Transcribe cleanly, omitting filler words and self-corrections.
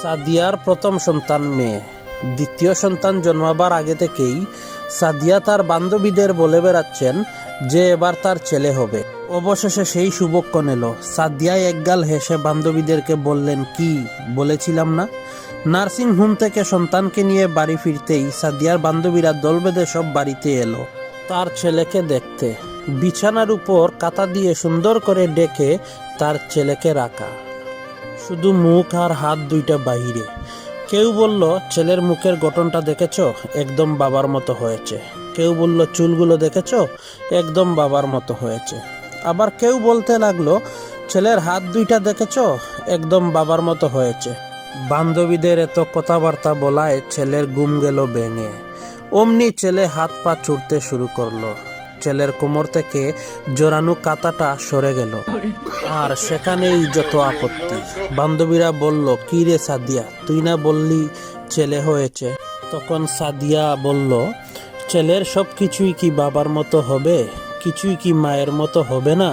সাদিয়ার প্রথম সন্তান মেয়ে। দ্বিতীয় সন্তান জন্মাবার আগে থেকেই সাদিয়া তার বান্ধবীদের বলে বেড়াচ্ছেন যে এবার তার ছেলে হবে। অবশেষে সেই শুভক্ষণ এলো। সাদিয়া একগাল হেসে বান্ধবীদেরকে বললেন, কি বলেছিলাম না? নার্সিং হোম থেকে সন্তানকে নিয়ে বাড়ি ফিরতেই সাদিয়ার বান্ধবীরা দল বেঁধে সব বাড়িতে এলো তার ছেলেকে দেখতে। বিছানার উপর কাঁথা দিয়ে সুন্দর করে ডেকে তার ছেলেকে রাখা, শুধু মুখ আর হাত দুইটা বাহিরে। কেউ বলল, ছেলের মুখের গঠনটা দেখেছো, একদম বাবার মতো হয়েছে। কেউ বলল, চুলগুলো দেখেছো, একদম বাবার মতো হয়েছে। আবার কেউ বলতে লাগলো, ছেলের হাত দুইটা দেখেছো, একদম বাবার মতো হয়েছে। বান্ধবীদের এত কথাবার্তা বলায় ছেলের ঘুম গেল ভেঙে। অমনি ছেলে হাত পা ছুটতে শুরু করলো। ছেলের কোমর থেকে জোরানো কাঁথাটা সরে গেল, আর সেখানেই যত আপত্তি। বান্ধবীরা বলল, কি রে সাদিয়া, তুই না বললি ছেলে হয়েছে? তখন সাদিয়া বলল, ছেলের সব কিছুই কি বাবার মতো হবে? কিছুই কি মায়ের মতো হবে না?